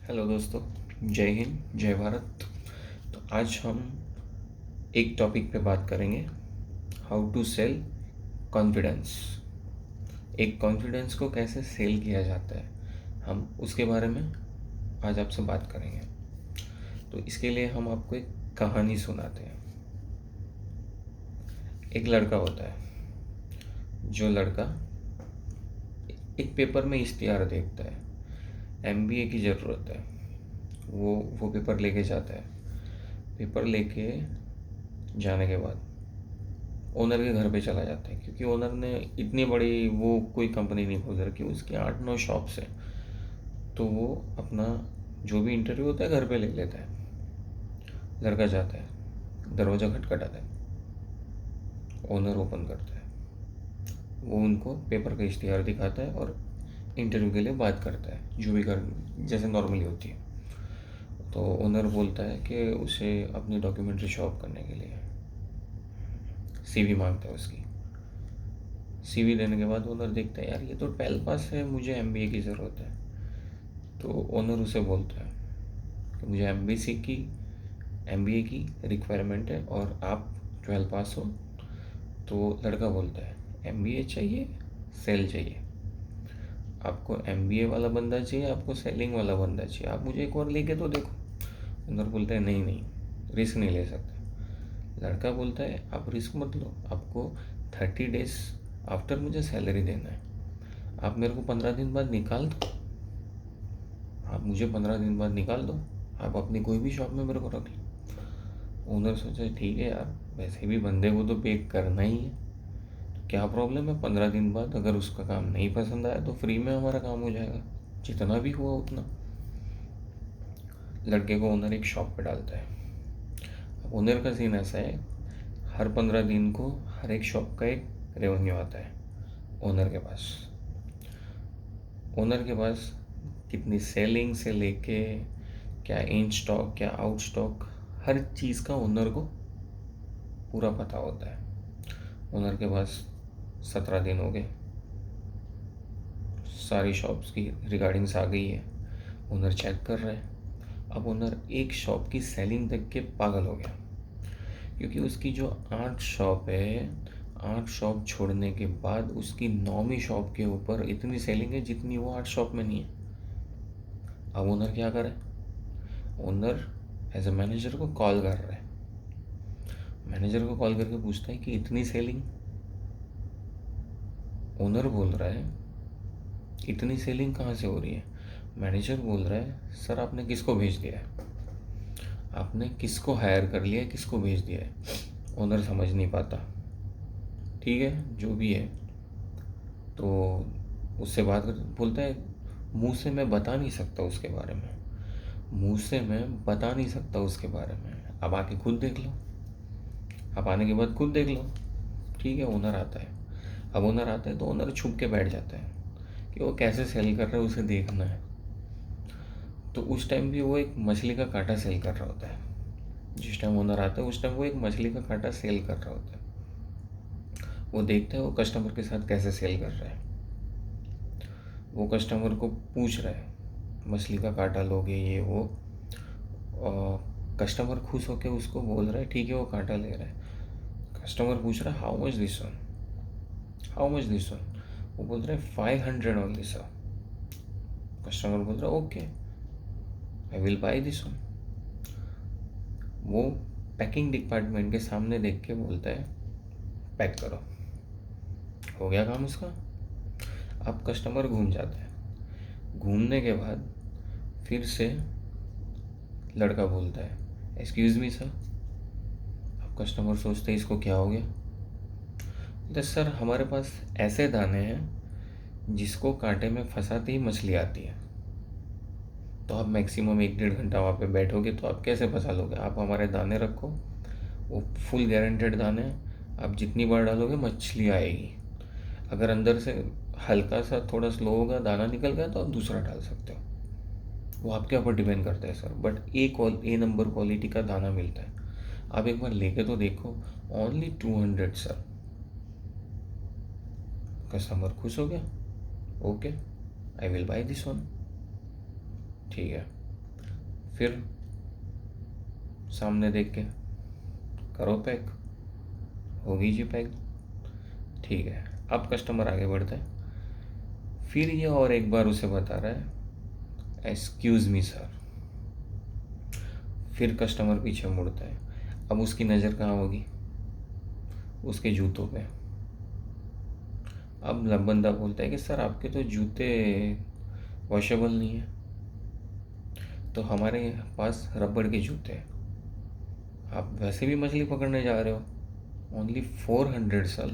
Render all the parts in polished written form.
Hello दोस्तों, जय हिंद, जय भारत। तो आज हम एक टॉपिक पे बात करेंगे, हाउ टू सेल कॉन्फिडेंस। एक कॉन्फिडेंस को कैसे सेल किया जाता है, हम उसके बारे में आज आपसे बात करेंगे। तो इसके लिए हम आपको एक कहानी सुनाते हैं। एक लड़का होता है, जो लड़का एक पेपर में इश्तिहार देखता है, एमबीए की ज़रूरत है। वो पेपर लेके जाता है। पेपर लेके जाने के बाद ओनर के घर पे चला जाता है, क्योंकि ओनर ने इतनी बड़ी वो कोई कंपनी नहीं खोल रखी, उसकी 8-9 शॉप्स है। तो वो अपना जो भी इंटरव्यू होता है घर पे ले लेता है। लड़का जाता है, दरवाज़ा खटखटाता है, ओनर ओपन करता है। वो उनको पेपर का इश्तिहार दिखाता है और इंटरव्यू के लिए बात करता है, जो भी कर जैसे नॉर्मली होती है। तो ओनर बोलता है कि उसे अपनी डॉक्यूमेंट्री शो ऑफ करने के लिए सीवी मांगता है उसकी। सीवी देने के बाद ओनर देखता है, यार ये तो 12 पास है, मुझे एमबीए की ज़रूरत है। तो ओनर उसे बोलता है कि मुझे एमबीए की रिक्वायरमेंट है और आप 12 पास हो। तो लड़का बोलता है, एमबीए चाहिए, सेल चाहिए? आपको एमबीए वाला बंदा चाहिए, आपको सेलिंग वाला बंदा चाहिए? आप मुझे एक और लेके तो देखो। ओनर बोलता है, नहीं नहीं, रिस्क नहीं ले सकते। लड़का बोलता है, आप रिस्क मत लो, आपको 30 डेज आफ्टर मुझे सैलरी देना है। आप मेरे को 15 दिन बाद निकाल दो, आप मुझे 15 दिन बाद निकाल दो, आप अपनी कोई भी शॉप में मेरे को रख लो। ओनर सोचा, ठीक है यार, वैसे भी बंदे को तो पे करना ही है, तो क्या प्रॉब्लम है, 15 दिन बाद अगर उसका काम नहीं पसंद आया तो फ्री में हमारा काम हो जाएगा, जितना भी हुआ उतना। लड़के को ओनर एक शॉप पे डालता है। अब ओनर का सीन ऐसा है, हर 15 दिन को हर एक शॉप का एक रेवेन्यू आता है ओनर के पास। ओनर के पास कितनी सेलिंग से लेके क्या इन स्टॉक, क्या आउट स्टॉक, हर चीज़ का ओनर को पूरा पता होता है। ओनर के पास 17 दिन हो गए, सारी शॉप्स की रिगार्डिंग्स आ गई है। ओनर चेक कर रहा है। अब ओनर एक शॉप की सेलिंग देख के पागल हो गया, क्योंकि उसकी जो 8 शॉप है, 8 शॉप छोड़ने के बाद उसकी 9वीं शॉप के ऊपर इतनी सेलिंग है जितनी वो 8 शॉप में नहीं है। अब ओनर क्या करे? ओनर एज ए मैनेजर को कॉल कर रहा है। मैनेजर को कॉल करके पूछता है कि इतनी सेलिंग? ओनर बोल रहा है, इतनी सेलिंग कहाँ से हो रही है? मैनेजर बोल रहा है, सर आपने किसको भेज दिया है, आपने किसको हायर कर लिया है, किसको भेज दिया है? ओनर समझ नहीं पाता। ठीक है, जो भी है। तो उससे बात कर, बोलता है, मुंह से मैं बता नहीं सकता उसके बारे में, मुंह से मैं बता नहीं सकता उसके बारे में, अब आके खुद देख लो, आप आने के बाद खुद देख लो। ठीक है, ओनर आता है। अब ओनर आता है तो ओनर छुप के बैठ जाता है कि वो कैसे सेल कर रहा है, उसे देखना है। तो उस टाइम भी वो एक मछली का कांटा सेल कर रहा होता है। जिस टाइम ओनर आता है उस टाइम वो एक मछली का कांटा सेल कर रहा होता है। वो देखता है वो कस्टमर के साथ कैसे सेल कर रहा है। वो कस्टमर को पूछ रहा है, मछली का कांटा लोगे, ये वो। और कस्टमर खुश होकर उसको बोल रहा है, ठीक है, वो कांटा ले रहा है। कस्टमर पूछ रहा है, how much this one, how much this one? वो बोल रहा है 500 ओनली सर। कस्टमर बोल रहा है, okay, I will buy this one. वो पैकिंग डिपार्टमेंट के सामने देख के बोलता है, पैक करो। हो गया काम उसका। अब कस्टमर घूम जाता है। घूमने के बाद फिर से लड़का बोलता है, एक्सक्यूज़ मी सर। अब कस्टमर सोचते हैं इसको क्या हो गया। बोलते, सर हमारे पास ऐसे दाने हैं जिसको कांटे में फंसाते ही मछली आती है, तो आप मैक्सिमम 1-1.5 घंटा वहाँ पे बैठोगे तो आप कैसे फंसा लोगे? आप हमारे दाने रखो, वो फुल गारंटेड दाने हैं, आप जितनी बार डालोगे मछली आएगी। अगर अंदर से हल्का सा थोड़ा स्लो होगा, दाना निकल गया, तो आप दूसरा डाल सकते हो, वो आपके ऊपर डिपेंड करता है sir. But A number quality का दाना मिलता है, आप एक बार लेके तो देखो। Only 200 sir. कस्टमर खुश हो गया, okay, I will buy this one. ठीक है, फिर सामने देख के करो पैक, होगी जी पैक। ठीक है, अब कस्टमर आगे बढ़ता है। फिर ये और एक बार उसे बता रहा है एक्सक्यूज़ मी सर। फिर कस्टमर पीछे मुड़ता है। अब उसकी नज़र कहाँ होगी? उसके जूतों पे। अब बंदा बोलता है कि सर आपके तो जूते वॉशेबल नहीं है। तो हमारे पास रबड़ के जूते हैं, आप वैसे भी मछली पकड़ने जा रहे हो, ओनली 400 साल।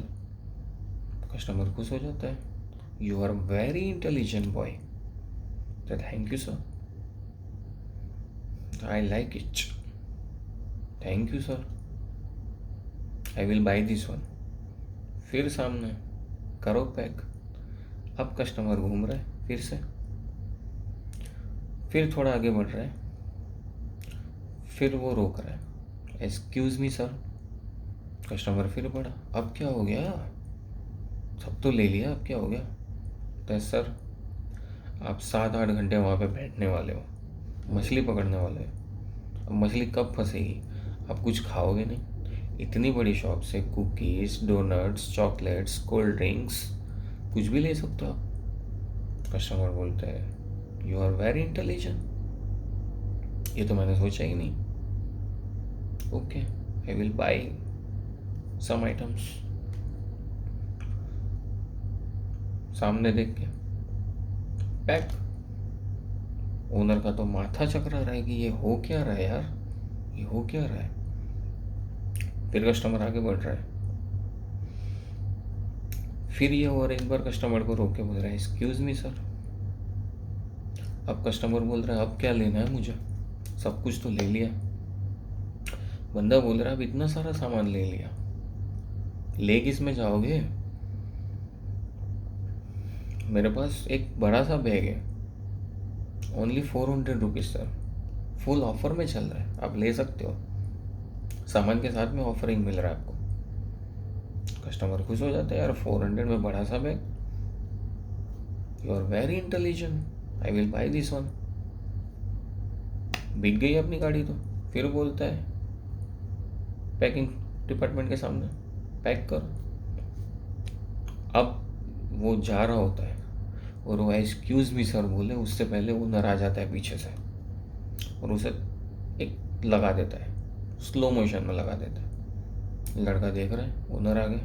कस्टमर खुश हो जाता है, you are very intelligent boy, thank you sir, I like it, thank you sir, I will buy this one. फिर सामने करो पैक। अब कस्टमर घूम रहा है फिर से, फिर थोड़ा आगे बढ़ रहा है, फिर वो रोक रहा है, एक्सक्यूज़ मी सर। कस्टमर फिर बढ़ा, अब क्या हो गया, सब तो ले लिया, अब क्या हो गया? तो सर आप 7-8 घंटे वहाँ पे बैठने वाले हो, मछली पकड़ने वाले हो, अब मछली कब फंसेगी? आप कुछ खाओगे नहीं। इतनी बड़ी शॉप से cookies, donuts, chocolates, cold drinks, कुछ भी ले सकते हो आप। कस्टमर बोलते हैं यू आर वेरी इंटेलिजेंट, ये तो मैंने सोचा ही नहीं। Okay, I will buy some items. सामने देख के पैक। ओनर का तो माथा चकरा रहा है कि ये हो क्या रहा है यार, ये हो क्या रहा है। फिर कस्टमर आगे बढ़ रहा है, फिर ये और एक बार कस्टमर को रोक के बोल रहा है एक्सक्यूज़ मी सर। अब कस्टमर बोल रहा है अब क्या लेना है मुझे, सब कुछ तो ले लिया। बंदा बोल रहा है अब इतना सारा सामान ले लिया, ले किस में जाओगे? मेरे पास एक बड़ा सा बैग है, only 400 rupees sir, full offer में चल रहा है, आप ले सकते हो, सामान के साथ में ऑफरिंग मिल रहा है आपको। कस्टमर खुश हो जाता है, यार 400 में बड़ा सा bag, you are very intelligent, I will buy this one. बिक गई अपनी गाड़ी तो। फिर बोलता है पैकिंग डिपार्टमेंट के सामने पैक करो। अब वो जा रहा होता है और वो एक्सक्यूज़ मी सर बोले उससे पहले ओनर आ जाता है पीछे से और उसे एक लगा देता है, स्लो मोशन में लगा देता है। लड़का देख रहा है, ओनर आ गए।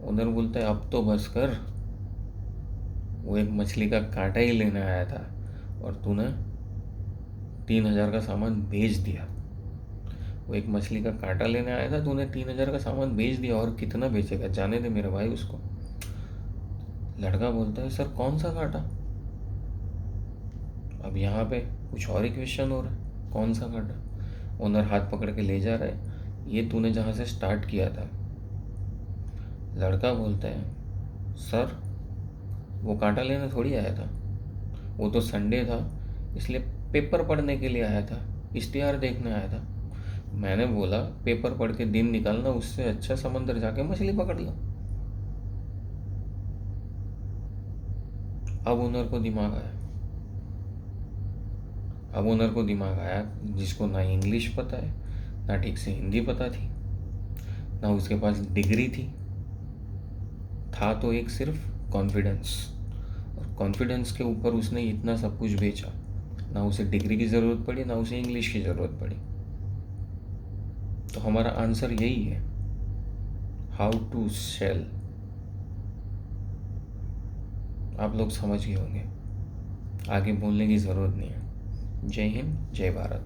ओनर बोलता है अब तो बस कर, वो एक मछली का कांटा ही लेने आया था और तूने 3000 का सामान बेच दिया। वो एक मछली का कांटा लेने आया था, तूने 3000 का सामान बेच दिया, और कितना बेचेगा, जाने दे मेरे भाई उसको। लड़का बोलता है सर कौन सा कांटा? अब यहाँ पे कुछ और ही क्वेश्चन हो रहा है, कौन सा कांटा? ओनर हाथ पकड़ के ले जा रहा है, ये तूने जहाँ से स्टार्ट किया था। लड़का बोलता है सर वो कांटा लेने थोड़ी आया था, वो तो संडे था इसलिए पेपर पढ़ने के लिए आया था, इश्तिहार देखने आया था। मैंने बोला पेपर पढ़ के दिन निकालना, उससे अच्छा समंदर जाके मछली पकड़ लो। अब ओनर को दिमाग आया, अब ओनर को दिमाग आया, जिसको ना इंग्लिश पता है, ना ठीक से हिंदी पता थी, ना उसके पास डिग्री थी, था तो एक सिर्फ कॉन्फिडेंस। और कॉन्फिडेंस के ऊपर उसने इतना सब कुछ बेचा, ना उसे डिग्री की ज़रूरत पड़ी, ना उसे इंग्लिश की ज़रूरत पड़ी। तो हमारा आंसर यही है, हाउ टू सेल। आप लोग समझ गए होंगे, आगे बोलने की ज़रूरत नहीं है। जय हिंद, जय भारत।